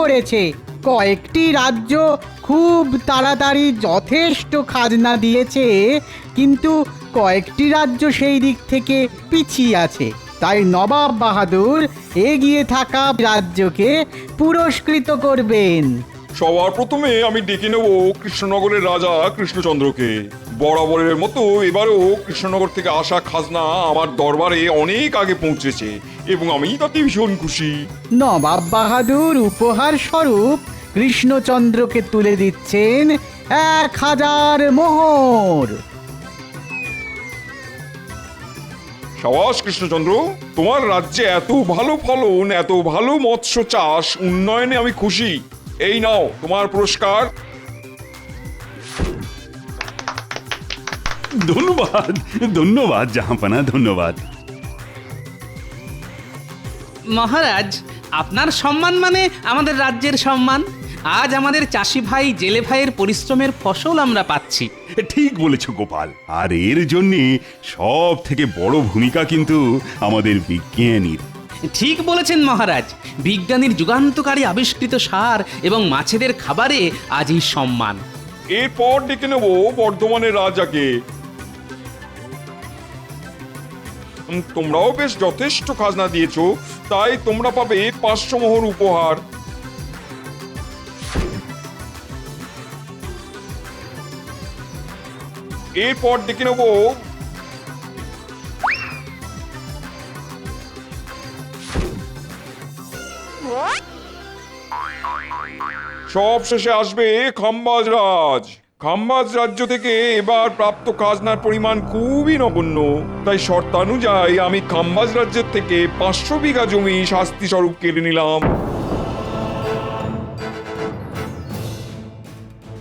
করেছে। কয়েকটি রাজ্য খুব তাড়াতাড়ি যথেষ্ট খাজনা দিয়েছে, কিন্তু কয়েকটি রাজ্য সেই দিক থেকে পিছিয়ে আছে। তাই নবাব বাহাদুর এগিয়ে থাকা রাজ্যকে পুরস্কৃত করবেন। সবার প্রথমে আমি ডেকে নেব কৃষ্ণনগরের রাজা কৃষ্ণচন্দ্রকে। বরাবরের মতো এবারও কৃষ্ণনগর থেকে আসা খাজনা আমার দরবারে অনেক আগে পৌঁছেছে এবং আমি তাতে ভীষণ খুশি। নবাব বাহাদুর উপহার স্বরূপ কৃষ্ণচন্দ্রকে তুলে দিচ্ছেন 1000 মোহর। সাবাস কৃষ্ণচন্দ্র, তোমার রাজ্যে এত ভালো ফলন, এত ভালো মৎস্য চাষ, উন্নয়নে আমি খুশি। এই নাও তোমার পুরস্কার। ধন্যবাদ, ধন্যবাদ জাহাঁপনা, ধন্যবাদ। মহারাজ, আপনার সম্মান মানে আমাদের রাজ্যের সম্মান। আজ আমাদের চাষি ভাই জেলে ভাইয়ের পরিশ্রমের ফসল আমরা পাচ্ছি। ঠিক বলেছ গোপাল। আর এর জন্য সব থেকে বড় ভূমিকা কিন্তু আমাদের বিজ্ঞানীর। ঠিক বলেছেন মহারাজ, বিজ্ঞানীর যুগান্তকারী আবিষ্কৃত সার এবং মাছেদের খাবারে আজ এই সম্মান। এরপর ডেকে নেব বর্ধমানের রাজাকে। তোমরাও বেশ যথেষ্ট খাজনা দিয়েছো, তাই তোমরা পাবে 500 মোহর উপহার। এরপর ডেকে নেব সব শেষে আসবে খাম্বাজ রাজ। খাম্বাজ রাজ্য থেকে এবার প্রাপ্ত খাজনার পরিমাণ খুবই নগণ্য, তাই শর্তানুযায়ী আমি খাম্বাজ রাজ্যের থেকে 500 বিঘা জমি শাস্তি স্বরূপ কেড়ে নিলাম।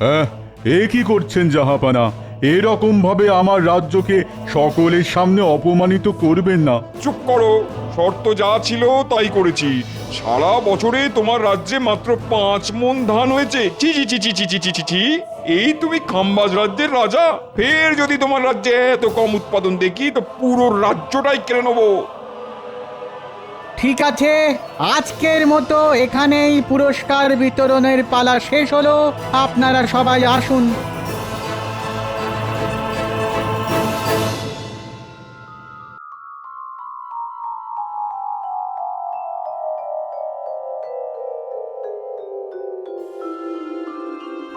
হ্যাঁ, এ কি করছেন জাহাপানা? এরকম ভাবে আমার রাজ্যকে সকলের সামনে অপমানিত করবেন না। চুপ করো, শর্ত যা ছিল তাই করেছি। সারা বছরে তোমার রাজ্যে মাত্র 5 মণ ধান হয়েছে। ছি ছি ছি ছি ছি ছি ছি ছি ছি। এই তুমি খাম্বাজ রাজ্যের রাজা, ফের যদি তোমার রাজ্যে এত কম উৎপাদন দেখি তো পুরো রাজ্যটাই কেড়ে নেবো। ঠিক আছে, আজকের মতো এখানেই পুরস্কার বিতরণের পালা শেষ হলো। আপনারা সবাই আসুন।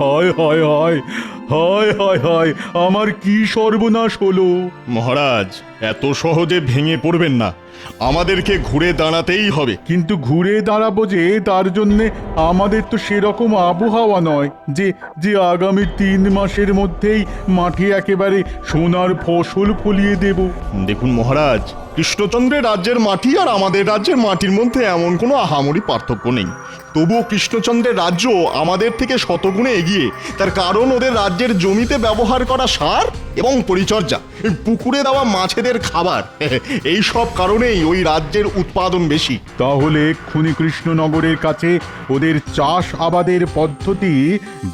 হায় হায় হায়, হায় হায় হায়, আমার কি সর্বনাশ হলো! মহারাজ, এত সহজে ভেঙে পড়বেন না, আমাদেরকে ঘুরে দাঁড়াতেই হবে। কিন্তু ঘুরে দাঁড়াবো যে, তার জন্যে আমাদের তো সেরকম আবহাওয়া নয় যে যে আগামী 3 মাসের মধ্যেই মাঠে একেবারে সোনার ফসল ফলিয়ে দেব। দেখুন মহারাজ, কৃষ্ণচন্দ্রের রাজ্যের মাটি আর আমাদের রাজ্যের মাটির মধ্যে এমন কোনো আহামরি পার্থক্য নেই। তবুও কৃষ্ণচন্দ্রের রাজ্য আমাদের থেকে শতগুণে এগিয়ে। তার কারণ ওদের রাজ্যের জমিতে ব্যবহার করা সার এবং পরিচর্যা, পুকুরে দেওয়া মাছেদের খাবার, এই সব কারণেই ওই রাজ্যের উৎপাদন বেশি। তাহলে এক্ষুনি কৃষ্ণনগরের কাছে ওদের চাষ আবাদের পদ্ধতি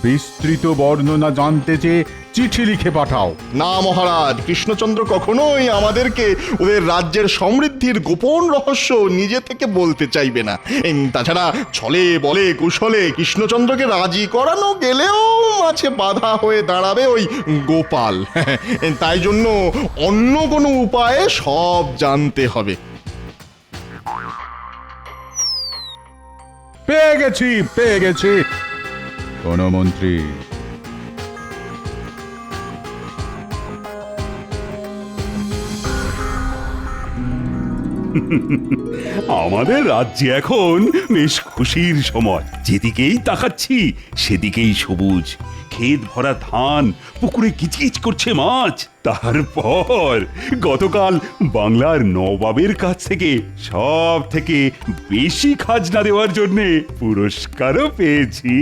বিস্তৃত বর্ণনা জানতে চেয়ে চিঠি লিখে পাঠাও। না মহারাজ, কৃষ্ণচন্দ্র কখনোই আমাদেরকে ওদের রাজ্যের সমৃদ্ধির গোপন রহস্য নিজে থেকে বলতে চাইবে না। তাছাড়া ছলে বলে কুশলে কৃষ্ণচন্দ্রকে রাজি করানো গেলেও মাঝে বাধা হয়ে দাঁড়াবে ওই গোপাল। তাই জন্য অন্য কোনো উপায়ে সব জানতে হবে। পেয়ে গেছি কোন মন্ত্রী। আমাদের রাজ্যে এখন বেশ খুশির সময়। যেদিকেই তাকাচ্ছি সেদিকেই সবুজ, ক্ষেত ভরা ধান, পুকুরে কিচকিচ করছে মাছ। তারপর গতকাল বাংলার নবাবের কাছ থেকে সব থেকে বেশি খাজনা দেওয়ার জন্য পুরস্কারও পেয়েছি।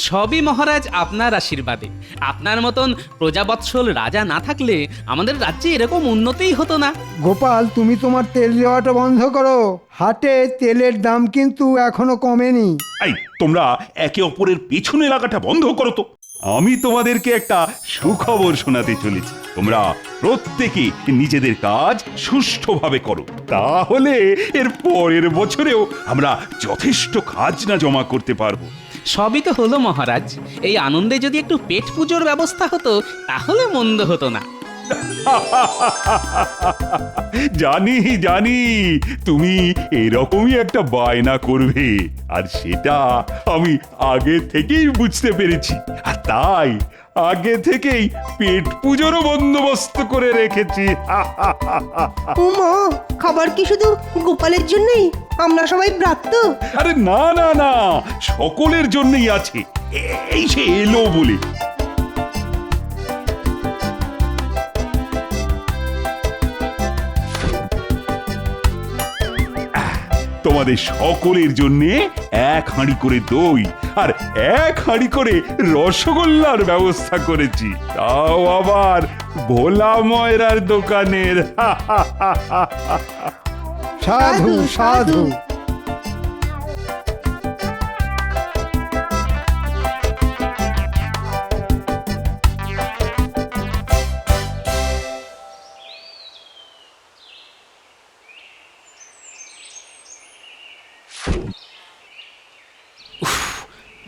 সবই মহারাজ আপনার আশীর্বাদে। আপনার মতন প্রজাবৎসল রাজা না থাকলে আমাদের রাজ্যে এরকম উন্নতিই হতো না। গোপাল, তুমি তোমার তেল দেওয়াটা বন্ধ করো। হাটে তেলের দাম কিন্তু এখনো কমেনি। এই তোমরা একে অপরের পেছনে লাগাটা বন্ধ করো তো। আমি তোমাদেরকে একটা সুখবর শোনাতে চলেছি। তোমরা প্রত্যেকে নিজেদের কাজ সুষ্ঠুভাবে করো, তাহলে এর পরের বছরেও আমরা যথেষ্ট খাজনা জমা করতে পারবো। সবই তো হলো মহারাজ, এই আনন্দে যদি একটু পেট পুজোর ব্যবস্থা হতো তাহলে মন্দ হতো না। জানি জানি তুমি এরকমই একটা বায়না করবে, আর সেটা আমি আগে থেকেই বুঝতে পেরেছি, আর তাই আগে থেকেই পেট পুজোরও বন্দোবস্ত করে রেখেছি। উমা, খাবার কি শুধু গোপালের জন্যই? আমরা সবাই ব্রাত্য। আরে না না না, সকলের জন্যই আছে, এই সে এলো বলে। তোমাদের সকলের জন্য 1 হাঁড়ি করে দই আর 1 হাঁড়ি করে রসগোল্লার ব্যবস্থা করেছি, তাও আবার ভোলা ময়রার দোকানের। সাধু সাধু।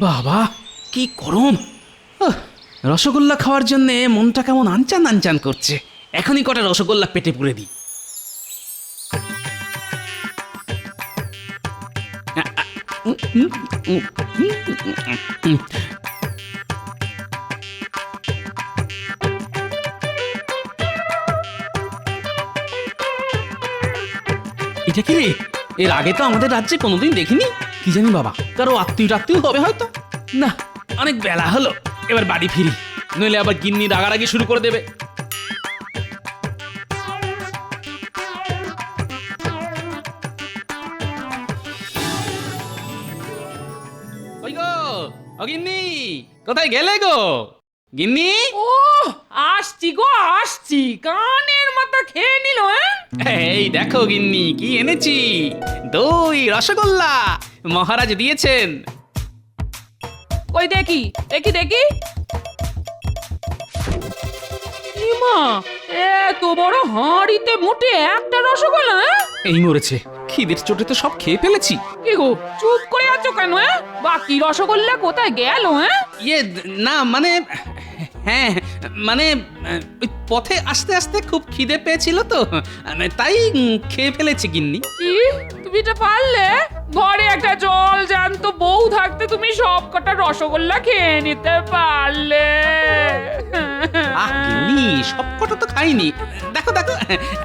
বাবা কি গরম! রসগোল্লা খাওয়ার জন্য মনটা কেমন আনচান আনচান করছে। এখনই কটা রসগোল্লা পেটে পুরে দিই। এটা কি রে? এর আগে তো আমাদের রাজ্যে কোনোদিন দেখিনি। কি জানি বাবা, কারো আত্মীয় হবে হয়তো। না, অনেক বেলা হলো, এবার বাড়ি ফিরি, নইলে আবার গিন্নি রাগারাগি শুরু করে দেবে। ওই গো, ও গিন্নি, কোথায় গেলে গো গিন্নি? ও আসছি গো আসছি, কানের মতো খেয়ে নিল। এই দেখো গিন্নি কি এনেছি, দই রসগোল্লা মহারাজ দিয়েছেন। কই দেখি দেখি দেখি। ইমা, এত বড় হাঁড়িতে মোটে একটা রসগোল্লা? এই মরেছে, খিদের চোটে তো সব খেয়ে ফেলেছি। কি গো চুপ করে আছো কেন? বাকি রসগোল্লা কোথায় গেল? ইয়ে না মানে, হ্যাঁ মানে ওই পথে আস্তে আস্তে খুব খিদে পেয়েছিল তো, তাই খেয়ে ফেলেছি গিন্নি। কি তুমি এটা পারলে? ঘরে একটা জল জ্যান্ত বউ থাকতে তুমি সব কটা রসগোল্লা খেয়ে নিতে পারলে? আহ গিন্নি, সবকটা তো খাইনি। দেখো দেখো,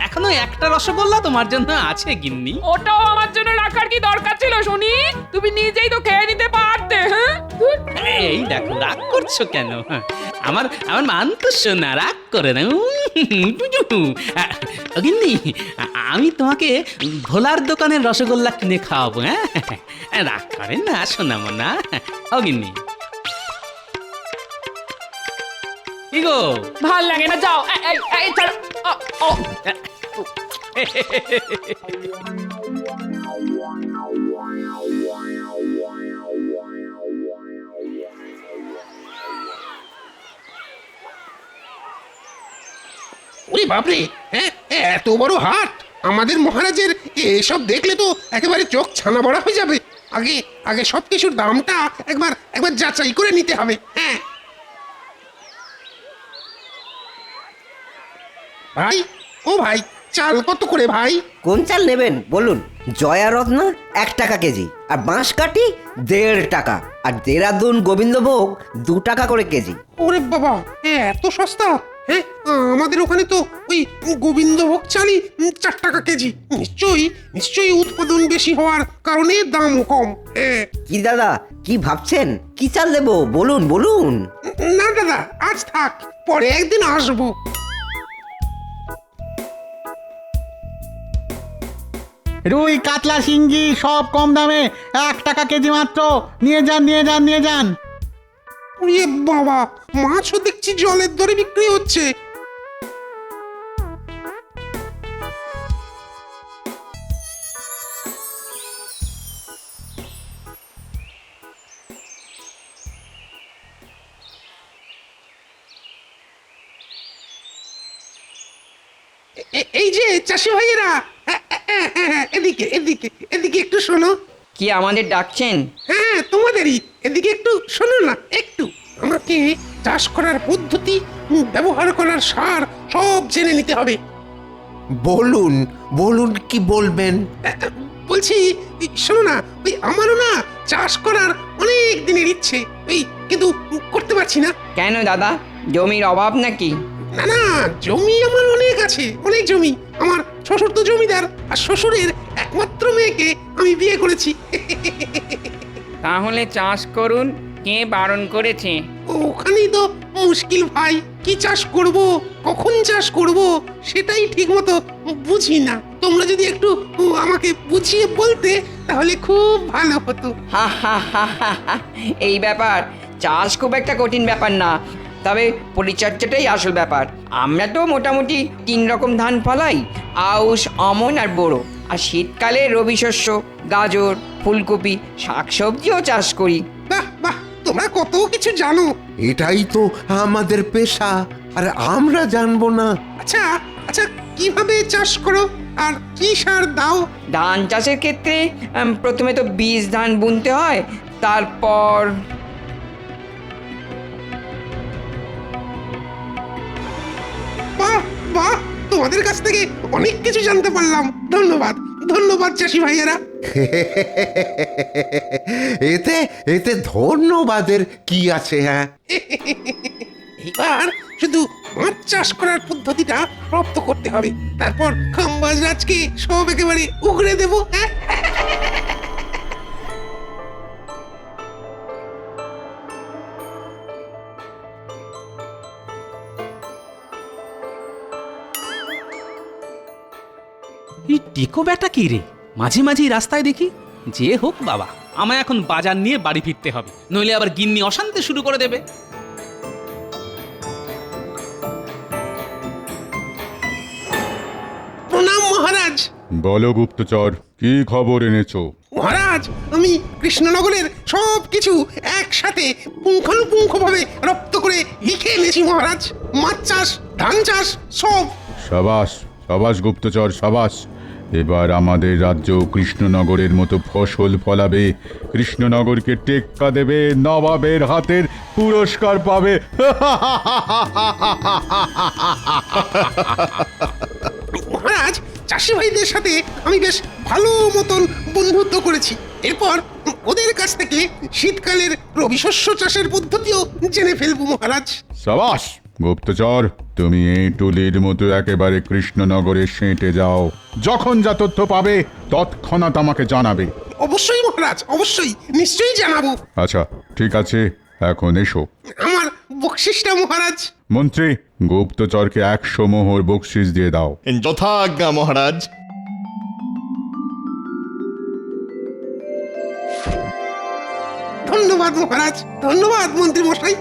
এখনো একটা রসগোল্লা তোমার জন্য আছে গিন্নি। ওটাও আমার জন্য রাখার কি দরকার ছিল শুনি? তুমি নিজেই তো খেয়ে নিতে পারতে। এই দেখো, রাগ করছো কেন? আমার আমার মান তো শোনা, রাগ করে না। গিন্নি, আমি তোমাকে ভোলার দোকানের রসগোল্লা কিনে খাওয়াবো। হ্যাঁ, রাগ করে না শোনা মনা। ও গিন্নি, কি গো? ভাল লাগে না, যাও। এই ছাড়ো। ও ওরে বাপরে, হ্যাঁ এত বড় হাট! আমাদের মহারাজের এসব দেখলে তো একেবারে চোখ ছানা বড়া হয়ে যাবে। আগে আগে সবকিছুর দামটা একবার একবার যাচাই করে নিতে হবে। হ্যাঁ ভাই, ও ভাই, চাল কত করে ভাই? কোন চাল নেবেন বলুন? জয়া রত্ন 1 টাকা কেজি, আর বাঁশকাঠি 1.5 টাকা, আর দেরাদুন গোবিন্দভোগ 2 টাকা করে কেজি। ওরে বাবা, এত সস্তা! হ্যাঁ, আমাদের ওখানে তো ওই গোবিন্দভোগ চালই 4 টাকা কেজি। নিশ্চয়ই উৎপাদন বেশি হওয়ার কারণে দাম কম। হ্যাঁ। কি দাদা, কি ভাবছেন? কি চাল দেবো বলুন বলুন? না দাদা, আজ থাক, পরে একদিন আসবো। রুই কাতলা শিঙ্গি সব কম দামে 1 টাকা কেজি মাত্র। নিয়ে যান নিয়ে যান নিয়ে যান। ওরে বাবা, মাছও দেখছি জলের দরে বিক্রি হচ্ছে। এই যে চাষি ভাইয়েরা, এদিকে এদিকে এদিকে একটু শোনো। কি আমাদের ডাকছেন? হ্যাঁ, তোমাদেরই। এদিকে একটু শোনো না, একটু। আমাকে চাষ করার পদ্ধতি, ব্যবহার করার সার সব জেনে নিতে হবে। বলুন বলুন কি বলবেন? বলছি, শোনো না, ওই আমারও না চাষ করার অনেক দিনের ইচ্ছে, ওই কিন্তু করতে পারছি না। কেন দাদা, জমির অভাব নাকি? না না, জমি আমার অনেক আছে, অনেক জমি। আমার শ্বশুর তো জমিদার, আর শ্বশুরের একমাত্র মেয়েকে আমি বিয়ে করেছি। তাহলে চাষ করুন, কে বারণ করেছে? ওখানেই তো মুশকিল ভাই, কি চাষ করব, কখন চাষ করব, সেটাই ঠিক মতো বুঝি না। তোমরা যদি একটু আমাকে বুঝিয়ে বলতে তাহলে খুব ভালো হতো। হা হা হা হা হা। এই ব্যাপার, চাষ খুব একটা কঠিন ব্যাপার না, তবে পরিচর্যাটাই আসল ব্যাপার। আমরা তো মোটামুটি 3 রকম ধান ফলাই, আউশ, আমন আর বোরো। আর শীতকালে রবি শস্য, গাজর, ফুলকপি, শাকসবজিও চাষ করি। বাহ বাহ, তোমরা কত কিছু জানো। এটাই তো আমাদের পেশা, আর আমরা জানবো না? আচ্ছা আচ্ছা, কিভাবে চাষ করো আর কি সার দাও? ধান চাষের ক্ষেত্রে প্রথমে তো বীজ ধান বুনতে হয়, তারপর বাহ বাহ, তোমাদের কাছ থেকে অনেক কিছু জানতে পারলাম। ধন্যবাদ ধন্যবাদ চাষি ভাইয়েরা। এতে এতে ধন্যবাদের কি আছে? হ্যাঁ, এবার শুধু মাছ চাষ করার পদ্ধতিটা রপ্ত করতে হবে, তারপর খাম্বাজ রাজকে সব একেবারে উগড়ে দেবো। হ্যাঁ, এই টেকো ব্যাটা কি রে? মাঝে মাঝেই রাস্তায় দেখি। যে হোক বাবা, আমায় এখন বাজার নিয়ে বাড়ি ফিরতে হবে, নইলে আবার গিন্নি অশান্তি শুরু করে দেবে। প্রণাম মহারাজ। বলো গুপ্তচর, কি খবর এনেছো? মহারাজ, আমি কৃষ্ণনগরের সব কিছু একসাথে পুঙ্খানুপুঙ্খভাবে রপ্ত করে লিখে এনেছি মহারাজ। মাছ চাষ, ধান চাষ, সব। সাবাস সাবাস গুপ্তচর, সাবাস। এবার আমাদের রাজ্য কৃষ্ণনগরের মতো ফসল ফলাবে, কৃষ্ণনগরকে টেক্কা দেবে, নবাবের হাতের পুরস্কার পাবে। মহারাজ, চাষি ভাইদের সাথে আমি বেশ ভালো মতন বন্ধুত্ব করেছি। এরপর ওদের কাছ থেকে শীতকালের রবি শস্য চাষের পদ্ধতিও জেনে ফেলবো মহারাজ। সাবাস গুপ্তচর, তুমি এই টুলির মতো একেবারে কৃষ্ণনগরে সেঁটে যাও। যখন যা তথ্য পাবে তৎক্ষণাৎ আমাকে জানাবে। অবশ্যই মহারাজ, অবশ্যই, নিশ্চয়ই জানাবো। আচ্ছা ঠিক আছে, এখন এসো। আমার বকশিসটা মহারাজ। মন্ত্রী, গুপ্তচরকে 100 মোহর বকশিস দিয়ে দাও। যথাজ্ঞা মহারাজ। ধন্যবাদ মহারাজ, ধন্যবাদ মন্ত্রী মশাই।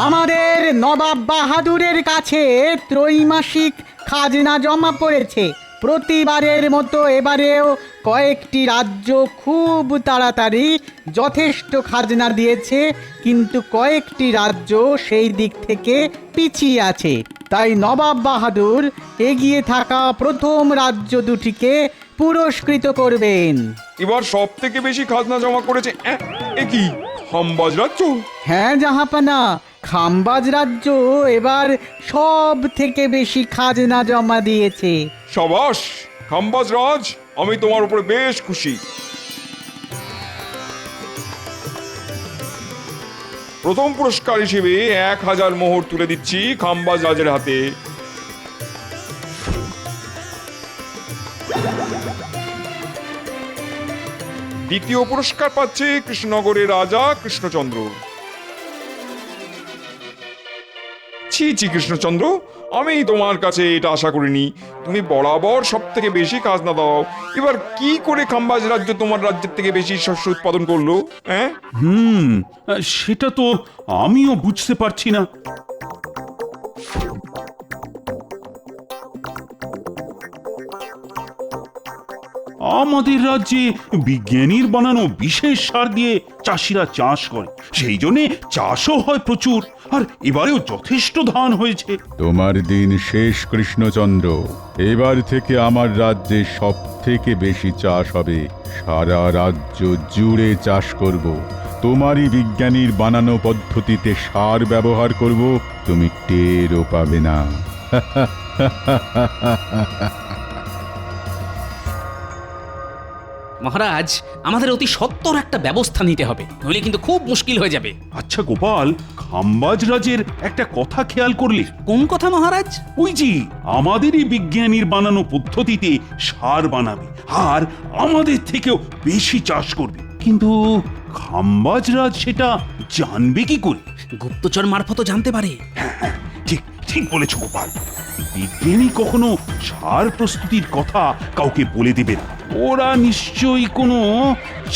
আমাদের নবাব বাহাদুরের কাছে ত্রৈমাসিক খাজনা জমা পড়েছে। প্রতিবারের মতো এবারেও কয়েকটি রাজ্য খুব তাড়াতাড়ি যথেষ্ট খাজনা দিয়েছে, কিন্তু কয়েকটি রাজ্য সেই দিক থেকে পিছিয়ে আছে। তাই নবাব বাহাদুর এগিয়ে থাকা প্রথম রাজ্য দুটিকে পুরস্কৃত করবেন। এবার সব থেকে বেশি খাজনা জমা করেছে এ কি, খাম্বাজ রাজ্য? হ্যাঁ জাহাপানা, খাম্বাজ রাজ্য এবার সব থেকে বেশি খাজনা জমা দিয়েছে। সাবাস খাম্বাজ রাজ, আমি তোমার উপরে বেশ খুশি। প্রথম পুরস্কার হিসেবে 1000 মোহর তুলে দিচ্ছি খাম্বাজ রাজের হাতে। দ্বিতীয় পুরস্কার পাচ্ছে কৃষ্ণনগরের রাজা কৃষ্ণচন্দ্র। ছি ছি কৃষ্ণচন্দ্র, আমি তোমার কাছে এটা আশা করিনি। তুমি বরাবর সব থেকে বেশি খাজনা দাও, এবার কি করে খাম্বাজ রাজ্য তোমার রাজ্যের থেকে বেশি শস্য উৎপাদন করলো? হ্যাঁ, সেটা তো আমিও বুঝতে পারছি না। আমাদের রাজ্যে বিজ্ঞানীর বানানো বিশেষ সার দিয়ে চাষিরা চাষ করে, সেই জন্য চাষও হয় প্রচুর, আর এবারেও যথেষ্ট ধান হয়েছে। তোমার দিন শেষ কৃষ্ণচন্দ্র। এবার থেকে আমার রাজ্যে সব থেকে বেশি চাষ হবে। সারা রাজ্য জুড়ে চাষ করব। তোমারই বিজ্ঞানীর বানানো পদ্ধতিতে সার ব্যবহার করব, তুমি টেরও পাবে না। মহারাজ, আমাদের অতি সত্বর একটা ব্যবস্থা নিতে হবে, নইলে কিন্তু খুব মুশকিল হয়ে যাবে। আচ্ছা গোপাল, খাম্বাজ রাজের একটা কথা খেয়াল করলে? কোন কথা মহারাজ? ওই যে আমাদেরই বিজ্ঞানীর বানানো পদ্ধতিতে সার বানাবে আর আমাদের থেকেও বেশি চাষ করবে, কিন্তু খাম্বাজ রাজ সেটা জানবে কি করে? গুপ্তচর মারফত জানতে পারে। ঠিক ঠিক বলেছ গোপাল। বিজ্ঞানী কখনো সার প্রস্তুতির কথা কাউকে বলে দেবে না, ওরা নিশ্চয়ই কোনো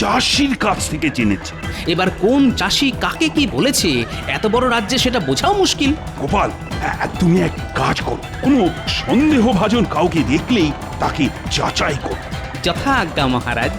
চাষির কাছ থেকে জেনেছে। এবার কোন চাষি কাকে কি বলেছে এত বড় রাজ্যে সেটা বোঝাও মুশকিল। গোপাল, তুমি এক কাজ করো, কোনো সন্দেহভাজন কাউকে দেখলেই তাকে যাচাই করো। যথা আজ্ঞা মহারাজ।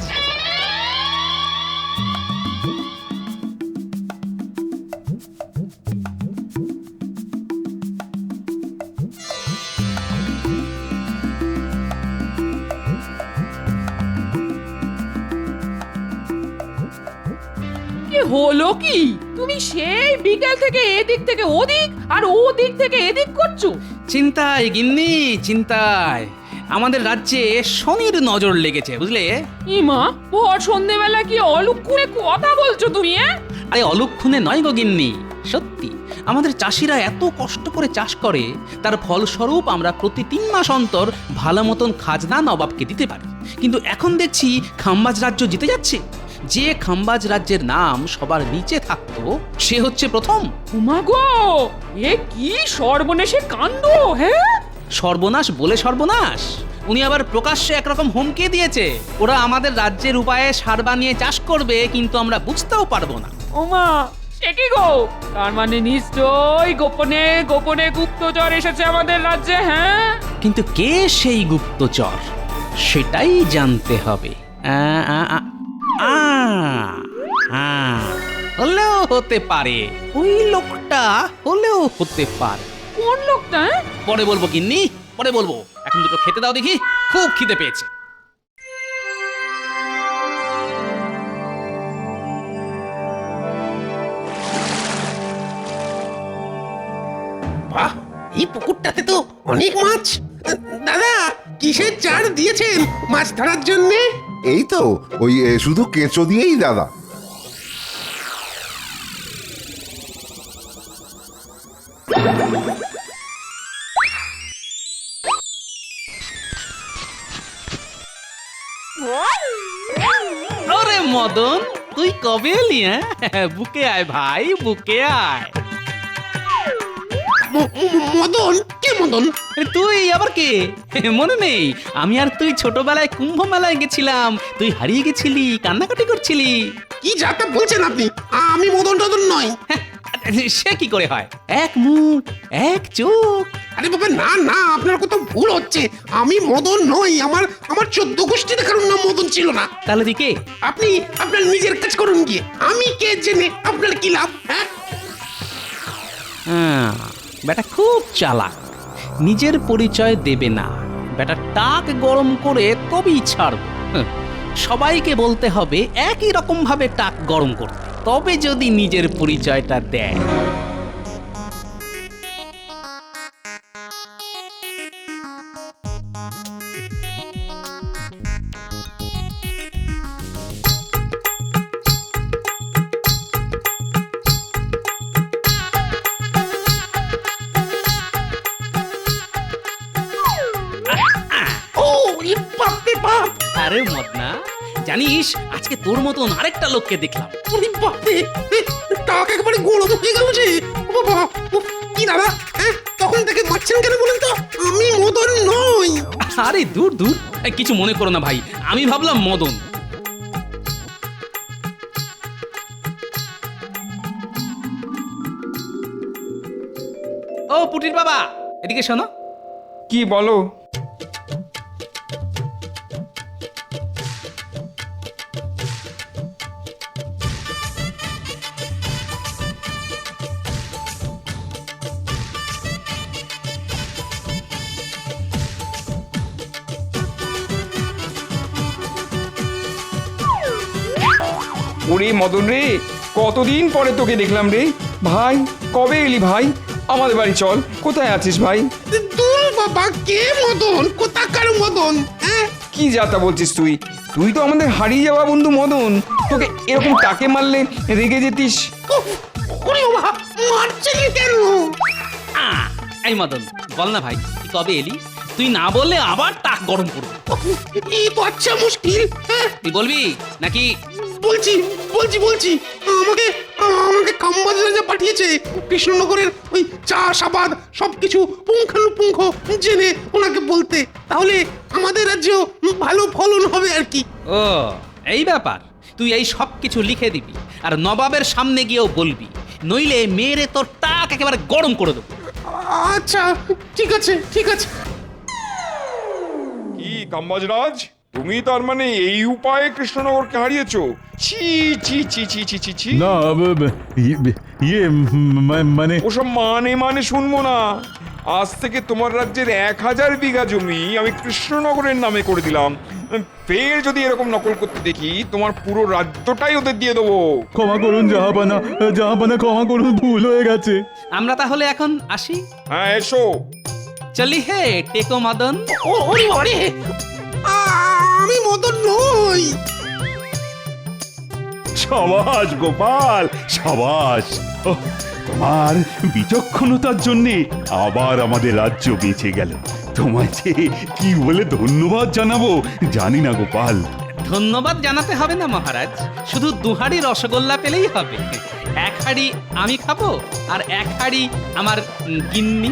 হলো কি, তুমি সেই বিকেল থেকে এদিক থেকে ওদিক আর ওদিক থেকে এদিক করছো? চিন্তায় গিন্নি, চিন্তায়। আমাদের রাজ্যে শনির নজর লেগেছে, বুঝলে? ইমা, ভর সন্ধেবেলা কি অলক্ষণে কথা বলছো তুমি? আরে অলক্ষণে নয় গো গিন্নি, সত্যি। আমাদের চাষিরা এত কষ্ট করে চাষ করে, তার ফলস্বরূপ আমরা প্রতি 3 মাস অন্তর ভালো মতন খাজনা নবাবকে দিতে পারি। কিন্তু এখন দেখছি খাম্বাজ রাজ্য জিতে যাচ্ছে। যে খাম্বাজ রাজ্যের নাম সবার নিচে থাকতো সে হচ্ছে প্রথম। উমা গো, এ কি সর্বনেশে কাণ্ড! হ্যাঁ, সর্বনাশ বলে সর্বনাশ। উনি আবার প্রকাশ্যে একরকম হুমকি দিয়েছে, ওরা আমাদের রাজ্যের উপায়ে সার বানিয়ে চাষ করবে, কিন্তু আমরা বুঝতেও পারবো না। ওমা, সে কি গো? তার মানে নিশ্চয়ই গোপনে গোপনে গুপ্তচর এসেছে আমাদের রাজ্যে। হ্যাঁ, কিন্তু কে সেই গুপ্তচর সেটাই জানতে হবে। হলেও হতে পারে, ওই লোকটা হলেও হতে পারে। কোন লোকটা? পরে বলবো গিন্নি, পরে বলবো। এখন দুটো খেতে দাও দেখি, খুব খিদে পেয়েছে। বাহ, এই পুকুরটাতে তো অনেক মাছ। দাদা, কিসের চার দিয়েছেন মাছ ধরার জন্য? এই তো ওই শুধু কেঁচো দিয়েই দাদা। ওরে মদন, তুই কবে এলি? হ্যাঁ, বুকে আয় ভাই, বুকে আয়। মদন? কে মদন? তুই আবার কে? মনে নেই? আমি আর তুই ছোটবেলায় কুম্ভ মেলায় গেছিলাম, তুই হারিয়ে গেছিলি, কান্নাকাটি করছিলি। কি যাতা বলছেন আপনি? আমি মদন টদন নয়। সে কি করে হয়? এক মুখ, এক চোখ। আরে বাবা, না না, আপনার কোথাও ভুল হচ্ছে। আমি মদন নই। আমার 14 গোষ্ঠীতে কারোর নাম মদন ছিল না। তাহলে তুই কে? আপনি আপনার নিজের কাজ করুন গিয়ে। আমি কে জেনে আপনার কি লাভ? হ্যাঁ, বেটা খুব চালাক, নিজের পরিচয় দেবে না। বেটা টাক গরম করে তবেই ছাড়ব। সবাইকে বলতে হবে একই রকম ভাবে টাক গরম করতে, তবে যদি নিজের পরিচয়টা দেয়। আরে মদনা, জানিস আজকে তোর মতন আরেকটা লোককে দেখলাম। টাক একবারে গরম হয়ে গেল যে। বাবা, কি দাদা, তখন থেকে মারছেন কেন বলেন তো? আমি মদন নই। আরে দূর দূর, কিছু মনে করো না ভাই, আমি ভাবলাম মদন। ও পুটির বাবা, এদিকে শোনো। কি বলো? ওরে মদন রে, কতদিন পরে তোকে দেখলাম রে। ভাই কবে এলি ভাই? আমাদের বাড়ি চল। কোথায় আছিস ভাই? দূর বাবা, কে মদন? কোথাকার মদন? হ্যাঁ, কি যাতা বলছিস তুই? তুই তো আমাদের হারিয়ে যাওয়া বন্ধু মদন। তোকে এরকম টাকে মারলে রেগে যেতিস। উফ, ওরে বাবা, মারছিলি কেন? এই মদন, বল না ভাই, তুই কবে এলি? তুই না বললে আবার টাক গরম করবো। উফ, এই তো আচ্ছা মুশকিল। হ্যাঁ, তুই বলবি নাকি? বলছি বলছি বলছি আমাকে আমাকে খাম্বাজ রাজা পাঠিয়েছে কৃষ্ণনগরের ওই চাষাবাদ সবকিছু পুঙ্খানুপুঙ্খ জেনে ওনাকে বলতে। তাহলে আমাদের রাজ্যেও ভালো ফলন হবে আর কি। ও এই ব্যাপার, তুই এই সব কিছু লিখে দিবি আর নবাবের সামনে গিয়েও বলবি, নইলে মেরে তোর টাক একেবারে গরম করে দেবো। আচ্ছা, ঠিক আছে ঠিক আছে। কি কাম্বাজরাজ, তুমি তার মানে এই উপায়ে কৃষ্ণনগরকে হারিয়েছো? ছি ছি ছি ছি ছি ছি ছি। না ইয়ে মানে ওসব মানে শুনবো না। আজ থেকে তোমার রাজ্যের 1000 বিঘা জমি আমি কৃষ্ণনগরের নামে করে দিলাম। ফের যদি এরকম নকল করতে দেখি, তোমার পুরো রাজ্যটাই ওদের দিয়ে দেবো। ক্ষমা করুন জাহাপানা, জাহাপানা ক্ষমা করুন, ভুল হয়ে গেছে। আমরা তাহলে এখন আসি। হ্যাঁ এসো। চলি হে টেকো মদন। ওরে ওরে, আমি মদন নই। সাবাস গোপাল, সাবাস। ওহ, তোমার বিচক্ষণতার জন্যে আবার আমাদের রাজ্য বেঁচে গেল। তোমায় যে কি বলে ধন্যবাদ জানাবো জানি না গোপাল। ধন্যবাদ জানাতে হবে না মহারাজ, শুধু 2 হাঁড়ি রসগোল্লা পেলেই হবে। 1 হাঁড়ি আমি খাবো আর 1 হাঁড়ি আমার গিন্নি।